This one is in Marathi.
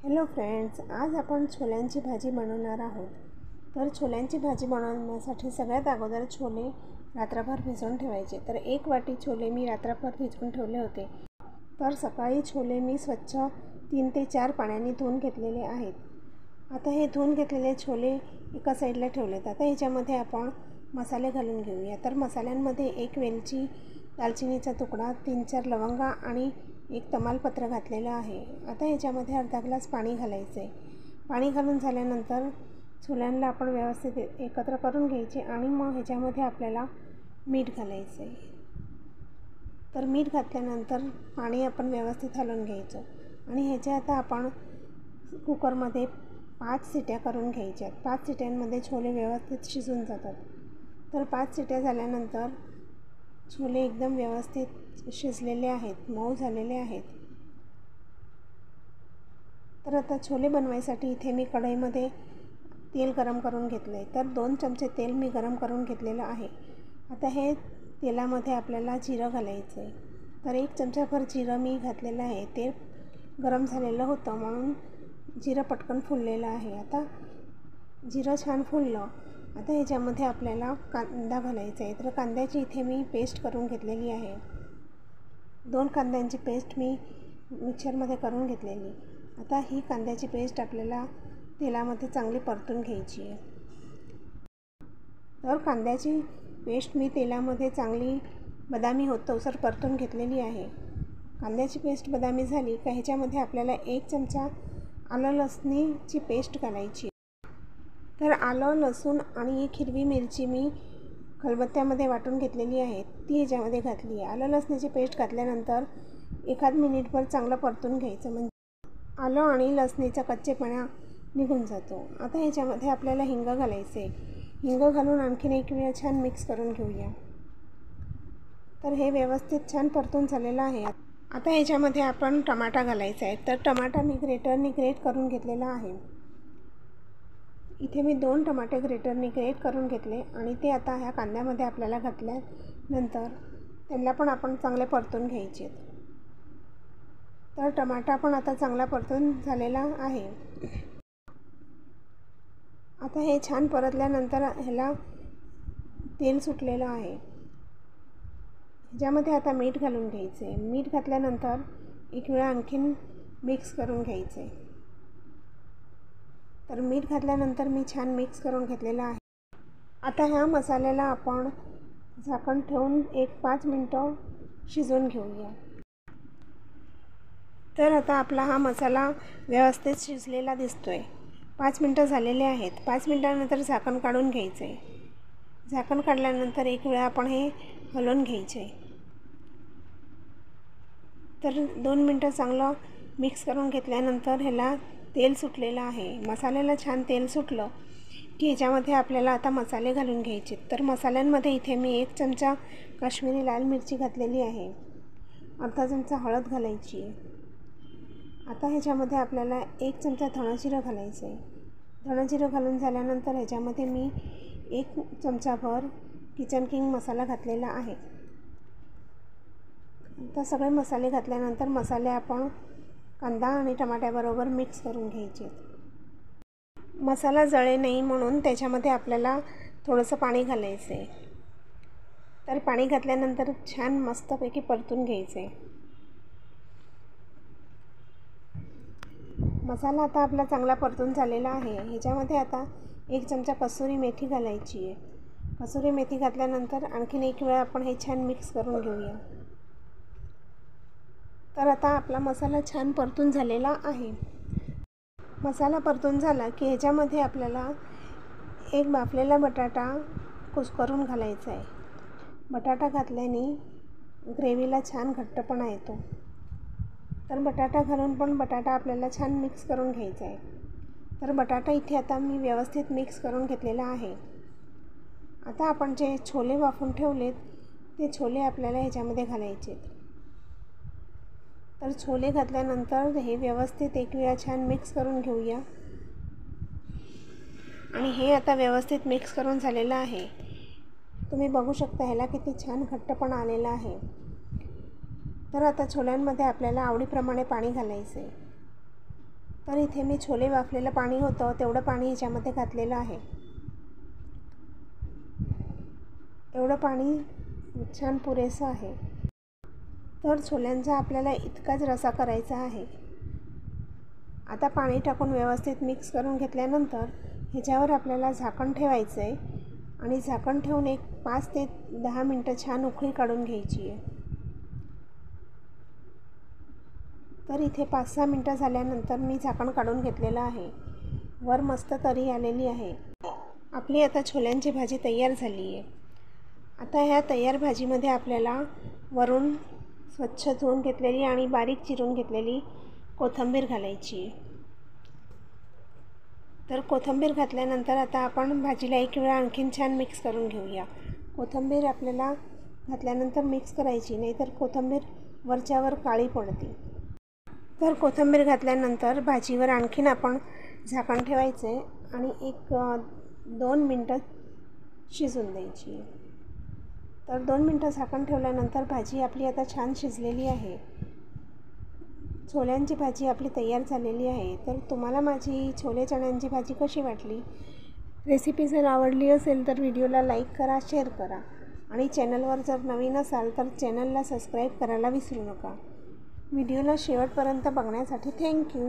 हॅलो फ्रेंड्स, आज आपण छोल्यांची भाजी बनवणार आहोत। तर छोल्यांची भाजी बनवण्यासाठी सगळ्यात अगोदर छोले रात्रभर भिजवून ठेवायचे। तर 1 वाटी छोले मी रात्रभर भिजवून ठेवले होते। तर सकाळी छोले मी स्वच्छ 3 ते 4 पाण्याने धुवून घेतलेले आहेत। आता हे धुवून घेतलेले छोले एका साईडला ठेवलेत। आता ह्याच्यामध्ये आपण मसाले घालून घेऊया। तर मसाल्यांमध्ये 1 वेलची, दालचिनीचा तुकडा, 3-4 लवंगा आणि 1 तमालपत्र घातलेलं आहे। आता ह्याच्यामध्ये अर्धा ग्लास पाणी घालायचं आहे। पाणी घालून झाल्यानंतर छोल्यांना आपण व्यवस्थित एकत्र करून घ्यायचे आणि मग ह्याच्यामध्ये आपल्याला मीठ घालायचं आहे। तर मीठ घातल्यानंतर पाणी आपण व्यवस्थित हलवून घ्यायचं आणि ह्याच्या आता आपण कुकरमध्ये 5 शिट्या करून घ्यायच्या। 5 शिट्यांमध्ये छोले व्यवस्थित शिजून जातात। तर 5 शिट्या झाल्यानंतर छोले एकदम व्यवस्थित शिजलेले आहेत, मऊ झालेले आहेत। तर आता छोले बनवायसाठी इथे मी कढईमध्ये तेल गरम करून घेतलं आहे। तर 2 चमचे तेल मी गरम करून घेतलेलं आहे। आता हे तेलामध्ये आपल्याला जिरं घालायचं आहे। तर 1 चमचाभर जिरं मी घातलेलं आहे। तेल गरम झालेलं होतं म्हणून जिरं पटकन फुललेलं आहे। आता जिरं छान फुललं। आता ह्याच्यामध्ये आपल्याला कांदा घालायचा आहे। तर कांद्याची इथे मी पेस्ट करून घेतलेली आहे। 2 कांद्यांची पेस्ट मी मिक्सरमध्ये करून घेतलेली। आता ही कांद्याची पेस्ट आपल्याला तेलामध्ये चांगली परतून घ्यायची आहे। तर कांद्याची पेस्ट मी तेलामध्ये चांगली बदामी होतोसर परतून घेतलेली आहे। कांद्याची पेस्ट बदामी झाली का ह्याच्यामध्ये आपल्याला 1 चमचा आलं लसणीची पेस्ट घालायची। तर आलं, लसूण आणि 1 हिरवी मिरची मी खलबत्त्यामध्ये वाटून घेतलेली आहे, ती ह्याच्यामध्ये घातली आहे। आलं लसणीची पेस्ट घातल्यानंतर 1 मिनिटभर चांगलं परतून घ्यायचं, म्हणजे आलं आणि लसणीचा कच्चेपणा निघून जातो। आता ह्याच्यामध्ये आपल्याला हिंग घालायचे। हिंग घालून आणखीन 1 वेळा छान मिक्स करून घेऊया। तर हे व्यवस्थित छान परतून झालेलं आहे। आता ह्याच्यामध्ये आपण टमाटा घालायचा आहे। तर टमाटा मी ग्रेटरने ग्रेट करून घेतलेला आहे। इथे मी 2 टमाटे ग्रेटरने ग्रेट करून घेतले आणि ते आता ह्या कांद्यामध्ये आपल्याला घातल्यानंतर त्यांना पण आपण चांगले परतून घ्यायचे। तर टमाटा पण आता चांगला परतून झालेला आहे। आता हे छान परतल्यानंतर ह्याला तेल सुटलेलं आहे। ह्याच्यामध्ये आता मीठ घालून घ्यायचे। मीठ घातल्यानंतर 1 वेळा आणखीन मिक्स करून घ्यायचे। तर मीठ घातल्यानंतर मी छान मिक्स करून घेतलेलं आहे। आता ह्या मसाल्याला आपण झाकण ठेवून 1-5 मिनिटं शिजवून घेऊया। तर आता आपला हा मसाला व्यवस्थित शिजलेला दिसतोय। 5 मिनिटं झालेले आहेत। 5 मिनिटांनंतर झाकण काढून घ्यायचं आहे। झाकण काढल्यानंतर 1 वेळा आपण हे हलवून घ्यायचे। तर 2 मिनिटं चांगलं मिक्स करून घेतल्यानंतर ह्याला तेल सुटलेलं आहे। मसाल्याला छान तेल सुटलं की ह्याच्यामध्ये आपल्याला आता मसाले घालून घ्यायचे। तर मसाल्यांमध्ये इथे मी 1 चमचा काश्मीरी लाल मिरची घातलेली आहे, अर्धा चमचा हळद घालायची आहे। आता ह्याच्यामध्ये आपल्याला 1 चमचा धणजिरं घालायचं आहे। धणजिरं घालून झाल्यानंतर ह्याच्यामध्ये मी 1 चमचाभर किचन किंग मसाला घातलेला आहे। आता सगळे मसाले घातल्यानंतर मसाले आपण कांदा आणि टमाट्याबरोबर मिक्स करून घ्यायचे। मसाला जळे नाही म्हणून त्याच्यामध्ये आपल्याला थोडंसं पाणी घालायचं आहे। तर पाणी घातल्यानंतर छान मस्तपैकी परतून घ्यायचं आहे। मसाला आता आपला चांगला परतून झालेला आहे। ह्याच्यामध्ये आता 1 चमचा कसुरी मेथी घालायची आहे। कसुरी मेथी घातल्यानंतर आणखीन 1 वेळा आपण हे छान मिक्स करून घेऊया। तर आता आपला मसाला छान परतून झालेला आहे। मसाला परतून झाला की ह्याच्यामध्ये आपल्याला 1 बाफलेला बटाटा कुस्करून घालायचा आहे। बटाटा घातल्याने ग्रेव्हीला छान घट्टपणा येतो। तर बटाटा घालून पण बटाटा आपल्याला छान मिक्स करून घ्यायचा आहे। तर बटाटा इथे आता मी व्यवस्थित मिक्स करून घेतलेला आहे। आता आपण जे छोले वाफवून ठेवलेत ते छोले आपल्याला ह्याच्यामध्ये घालायचे। तर छोले घातल्यानंतर हे व्यवस्थित 1 वेळा छान मिक्स करून घेऊया। आणि हे आता व्यवस्थित मिक्स करून झालेलं आहे। तुम्ही बघू शकता ह्याला किती छान घट्टपणा आलेला आहे। तर आता छोल्यांमध्ये आपल्याला आवडीप्रमाणे पाणी घालायचं आहे। तर इथे मी छोले वाफलेलं पाणी होतं तेवढं पाणी ह्याच्यामध्ये घातलेलं आहे. एवढं पाणी छान पुरेसं आहे. तर छोल्यांचा आपल्याला इतकाच रस्सा करायचा आहे. आता पाणी टाकून व्यवस्थित मिक्स करून घेतल्यानंतर ह्याच्यावर आपल्याला झाकण ठेवायचं आहे आणि झाकण ठेवून एक 5 ते 10 मिनटं छान उकळी काढून घ्यायची आहे. तर इथे 5-6 मिनटं झाल्यानंतर मी झाकण काढून घेतलेलं आहे. वर मस्त तरी आलेली आहे. आपली आता छोल्यांची भाजी तयार झाली आहे. आता ह्या तयार भाजीमध्ये आपल्याला वरून स्वच्छ धुवून घेतलेली आणि बारीक चिरून घेतलेली कोथिंबीर घालायची आहे. तर कोथिंबीर घातल्यानंतर आता आपण भाजीला एक वेळा आणखीन छान मिक्स करून घेऊया. कोथिंबीर आपल्याला घातल्यानंतर मिक्स करायची, नाहीतर कोथिंबीर वरच्यावर काळी पडते. तर कोथिंबीर घातल्यानंतर भाजीवर आणखीन आपण झाकण ठेवायचं आहे आणि एक 2 मिनटं शिजून द्यायची. तर 2 मिनटं झाकण ठेवल्यानंतर भाजी आपली आता छान शिजलेली आहे. छोल्यांची भाजी आपली तयार झालेली आहे. तर तुम्हाला माझी छोले चण्यांची भाजी कशी वाटली? रेसिपी जर आवडली असेल तर व्हिडिओला लाईक करा, शेअर करा आणि चॅनलवर जर नवीन असाल तर चॅनलला सबस्क्राईब करायला विसरू नका. व्हिडिओला शेवटपर्यंत बघण्यासाठी थँक्यू.